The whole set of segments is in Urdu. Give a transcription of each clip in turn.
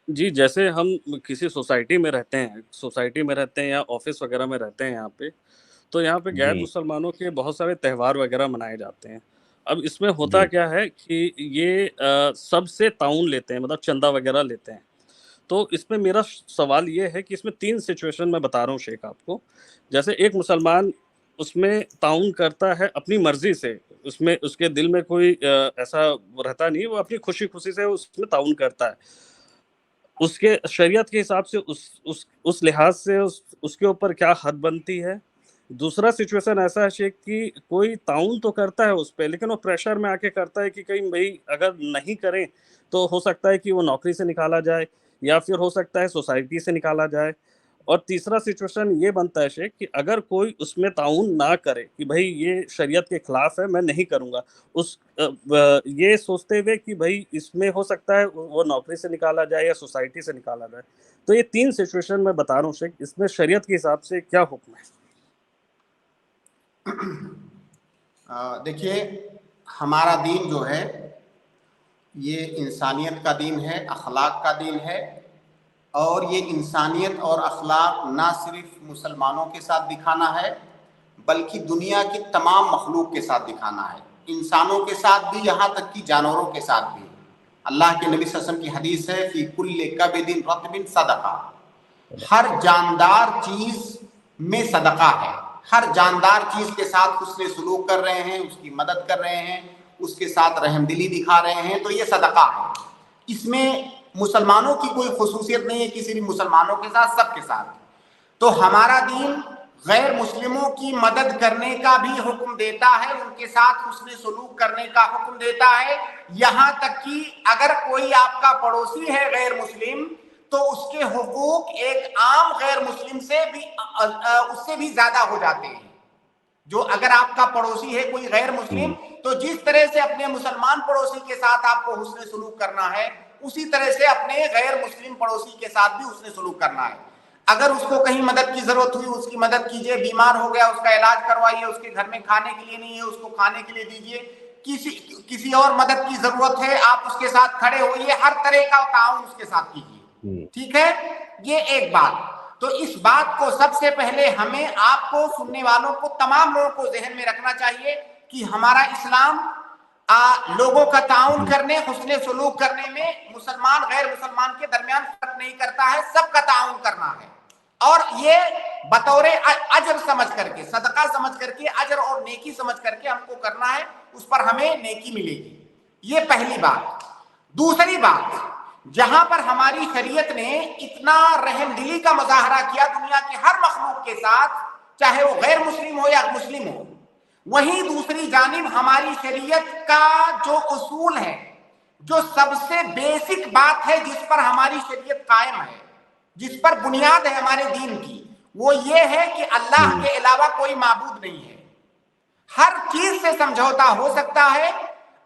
جی جیسے ہم کسی سوسائٹی میں رہتے ہیں یا آفس وغیرہ میں رہتے ہیں یہاں پہ، تو یہاں پہ غیر جی مسلمانوں کے بہت سارے تہوار وغیرہ منائے جاتے ہیں۔ اب اس میں ہوتا جی کیا ہے کہ یہ سب سے تعاون لیتے ہیں، مطلب چندہ وغیرہ لیتے ہیں۔ تو اس میں میرا سوال یہ ہے کہ اس میں 3 سچویشن میں بتا رہا ہوں شیخ آپ کو۔ جیسے ایک مسلمان اس میں تعاون کرتا ہے اپنی مرضی سے، اس میں اس کے دل میں کوئی ایسا رہتا نہیں، وہ اپنی خوشی خوشی سے اس میں تعاون کرتا ہے۔ اس کے شریعت کے حساب سے اس لحاظ سے اس کے اوپر کیا حد بنتی ہے۔ دوسرا سچویشن ایسا ہے شیخ کہ کوئی تعاون تو کرتا ہے اس پہ، لیکن وہ پریشر میں آ کے کرتا ہے کہ کہیں بھائی اگر نہیں کریں تو ہو سکتا ہے کہ وہ نوکری سے نکالا جائے، یا پھر ہو سکتا ہے سوسائٹی سے نکالا جائے۔ اور تیسرا سچویشن یہ بنتا ہے شیخ کہ اگر کوئی اس میں تعاون نہ کرے کہ بھائی یہ شریعت کے خلاف ہے، میں نہیں کروں گا، اس یہ سوچتے ہوئے کہ بھائی اس میں ہو سکتا ہے وہ نوکری سے نکالا جائے یا سوسائٹی سے نکالا جائے۔ تو یہ 3 سچویشن میں بتا رہا ہوں شیخ، اس میں شریعت کے حساب سے کیا حکم ہے؟ دیکھیے، ہمارا دین جو ہے یہ انسانیت کا دین ہے، اخلاق کا دین ہے، اور یہ انسانیت اور اخلاق نہ صرف مسلمانوں کے ساتھ دکھانا ہے بلکہ دنیا کی تمام مخلوق کے ساتھ دکھانا ہے، انسانوں کے ساتھ بھی، یہاں تک کہ جانوروں کے ساتھ بھی۔ اللہ کے نبی صلی اللہ علیہ وسلم کی حدیث ہے فی کل کبد رطب صدقہ، ہر جاندار چیز میں صدقہ ہے۔ ہر جاندار چیز کے ساتھ حسن سلوک کر رہے ہیں، اس کی مدد کر رہے ہیں، اس کے ساتھ رحم دلی دکھا رہے ہیں، تو یہ صدقہ ہے۔ اس میں مسلمانوں کی کوئی خصوصیت نہیں ہے کہ صرف مسلمانوں کے ساتھ، سب کے ساتھ۔ تو ہمارا دین غیر مسلموں کی مدد کرنے کا بھی حکم دیتا ہے، ان کے ساتھ حسن سلوک کرنے کا حکم دیتا ہے، یہاں تک کہ اگر کوئی آپ کا پڑوسی ہے غیر مسلم تو اس کے حقوق ایک عام غیر مسلم سے بھی اس سے بھی زیادہ ہو جاتے ہیں۔ جو اگر آپ کا پڑوسی ہے کوئی غیر مسلم، تو جس طرح سے اپنے مسلمان پڑوسی کے ساتھ آپ کو حسن سلوک کرنا ہے، اسی طرح سے اپنے غیر مسلم پڑوسی کے ساتھ بھی حسن سلوک کرنا ہے۔ اگر اس کو کہیں مدد کی ضرورت ہوئی، اس کی مدد کیجئے، بیمار ہو گیا اس کا علاج کروائیے، اس کے گھر میں کھانے کے لیے نہیں ہے اس کو کھانے کے لیے دیجئے، کسی اور مدد کی ضرورت ہے آپ اس کے ساتھ کھڑے ہوئیے، ہر طرح کا تعاون اس کے ساتھ کیجئے۔ ٹھیک ہے، یہ ایک بات۔ تو اس بات کو سب سے پہلے ہمیں، آپ کو، سننے والوں کو، تمام لوگوں کو ذہن میں رکھنا چاہیے کہ ہمارا اسلام لوگوں کا تعاون کرنے، حسن سلوک کرنے میں مسلمان غیر مسلمان کے درمیان فرق نہیں کرتا ہے، سب کا تعاون کرنا ہے، اور یہ بطور اجر سمجھ کر کے، صدقہ سمجھ کر کے، اجر اور نیکی سمجھ کر کے ہم کو کرنا ہے، اس پر ہمیں نیکی ملے گی۔ یہ پہلی بات۔ دوسری بات، جہاں پر ہماری شریعت نے اتنا رحم دلی کا مظاہرہ کیا دنیا کے ہر مخلوق کے ساتھ، چاہے وہ غیر مسلم ہو یا مسلم ہو، وہیں دوسری جانب ہماری شریعت کا جو اصول ہے، جو سب سے بیسک بات ہے جس پر ہماری شریعت قائم ہے، جس پر بنیاد ہے ہمارے دین کی، وہ یہ ہے کہ اللہ کے علاوہ کوئی معبود نہیں ہے۔ ہر چیز سے سمجھوتا ہو سکتا ہے،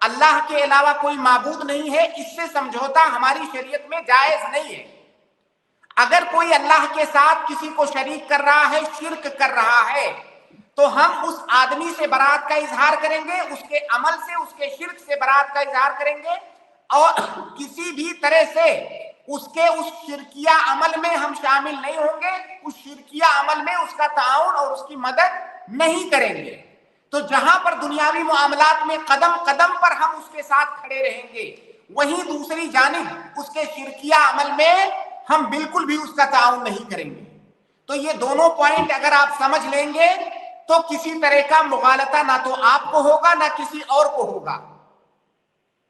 اللہ کے علاوہ کوئی معبود نہیں ہے، اس سے سمجھوتا ہماری شریعت میں جائز نہیں ہے۔ اگر کوئی اللہ کے ساتھ کسی کو شریک کر رہا ہے، شرک کر رہا ہے، تو ہم اس آدمی سے برات کا اظہار کریں گے، اس کے عمل سے، اس کے شرک سے برات کا اظہار کریں گے، اور کسی بھی طرح سے اس کے اس شرکیہ عمل میں ہم شامل نہیں ہوں گے، اس شرکیہ عمل میں اس کا تعاون اور اس کی مدد نہیں کریں گے۔ تو جہاں پر دنیاوی معاملات میں قدم قدم پر ہم اس کے ساتھ کھڑے رہیں گے، وہیں دوسری جانب اس کے شرکیہ عمل میں ہم بالکل بھی اس کا تعاون نہیں کریں گے۔ تو یہ دونوں پوائنٹ اگر آپ سمجھ لیں گے تو کسی طرح کا مغالطہ نہ تو آپ کو ہوگا نہ کسی اور کو ہوگا۔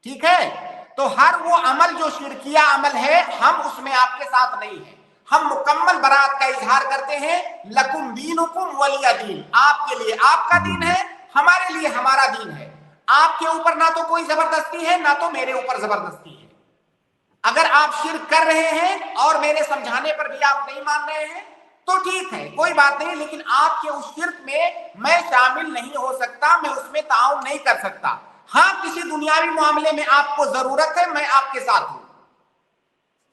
ٹھیک ہے، تو ہر وہ عمل جو شرکیہ عمل ہے، ہم اس میں آپ کے ساتھ نہیں ہیں، ہم مکمل برات کا اظہار کرتے ہیں، لکم دینکم ولی دین، آپ کے لیے آپ کا دین ہے، ہمارے لیے ہمارا دین ہے، آپ کے اوپر نہ تو کوئی زبردستی ہے نہ تو میرے اوپر زبردستی ہے۔ اگر آپ شرک کر رہے ہیں اور میرے سمجھانے پر بھی آپ نہیں مان رہے ہیں تو ٹھیک ہے، کوئی بات نہیں، لیکن آپ کے اس شرک میں شامل نہیں ہو سکتا، میں اس میں تعاون نہیں کر سکتا۔ ہاں، کسی دنیاوی معاملے میں آپ کو ضرورت ہے، میں آپ کے ساتھ ہوں۔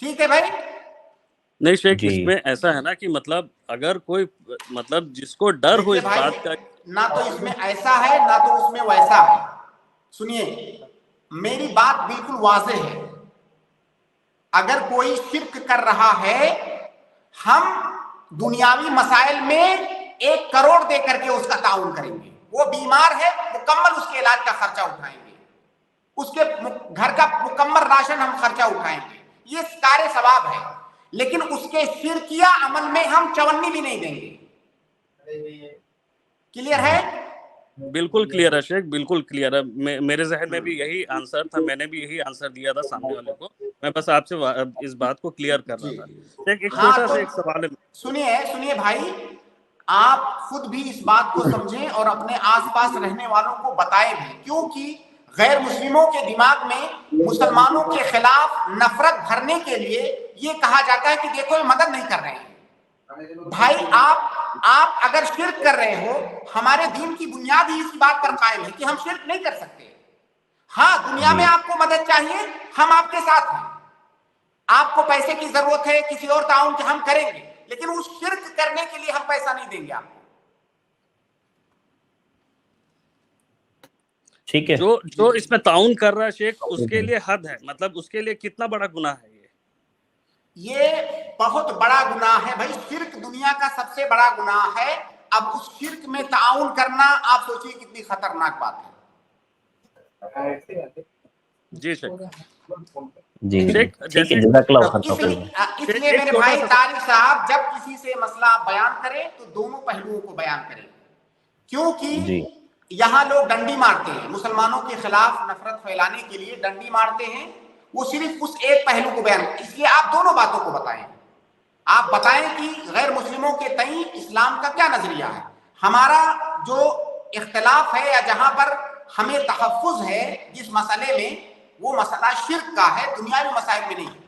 ٹھیک ہے بھائی؟ نہیں شیخ، اس میں ایسا ہے نا کہ مطلب اگر کوئی، مطلب جس کو ڈر ہو اس بھائی، بات کا، نہ تو اس میں ایسا ہے نہ تو اس میں ویسا ہے۔ سنیے، میری بات بالکل واضح ہے، اگر کوئی شرک کر رہا ہے ہم دنیاوی مسائل میں 1 کروڑ دے کر کے اس کا تعاون کریں گے. وہ بیمار ہے مکمل اس کے علاج کا خرچہ اٹھائیں گے, اس کے گھر کا مکمل راشن ہم خرچہ اٹھائیں گے, یہ کار ثواب ہے. لیکن اس کے شرکیہ عمل میں ہم چونی بھی نہیں دیں گے. کلیئر ہے؟ بالکل کلیئر ہے شیخ, بالکل کلیئر ہے. میرے ذہن میں بھی یہی آنسر تھا, میں نے بھی یہی آنسر دیا تھا سامنے والے کو. میں بس آپ سے اس بات کو کلیئر کر رہا تھا. ایک چھوٹا سا ایک سوال ہے. سنیے بھائی, آپ خود بھی اس بات کو سمجھیں اور اپنے آس پاس رہنے والوں کو بتائیں بھی, کیونکہ غیر مسلموں کے دماغ میں مسلمانوں کے خلاف نفرت بھرنے کے لیے یہ کہا جاتا ہے کہ دیکھو یہ مدد نہیں کر رہے ہیں. بھائی آپ اگر شرک کر رہے ہو, ہمارے دین کی بنیاد ہی اسی بات پر قائم ہے کہ ہم شرک نہیں کر سکتے. ہاں دنیا میں آپ کو مدد چاہیے, ہم آپ کے ساتھ ہیں. آپ کو پیسے کی ضرورت ہے, کسی اور تعاون کے, ہم کریں گے, لیکن اس شرک کرنے کے لیے ہم پیسہ نہیں دیں گے آپ کو. ٹھیک ہے, جو اس میں تعاون کر رہا ہے شیخ, اس کے لیے حد ہے, مطلب اس کے لیے کتنا بڑا گناہ ہے یہ بہت بڑا گناہ ہے بھائی. شرک دنیا کا سب سے بڑا گناہ ہے. اب اس شرک میں تعاون کرنا آپ سوچیے کتنی خطرناک بات ہے. جی شیخ. جی شیخ ٹھیک ہے, جزاک اللہ خیر. اس لیے میرے بھائی طارق صاحب جب کسی سے مسئلہ بیان کریں تو دونوں پہلوؤں کو بیان کریں, کیونکہ یہاں لوگ ڈنڈی مارتے ہیں مسلمانوں کے خلاف نفرت پھیلانے کے لیے, ڈنڈی مارتے ہیں. وہ صرف اس ایک پہلو کو بیان, اس لیے آپ دونوں باتوں کو بتائیں. آپ بتائیں کہ غیر مسلموں کے تئیں اسلام کا کیا نظریہ ہے. ہمارا جو اختلاف ہے یا جہاں پر ہمیں تحفظ ہے جس مسئلے میں, وہ مسئلہ شرک کا ہے, دنیاوی مسائل میں نہیں.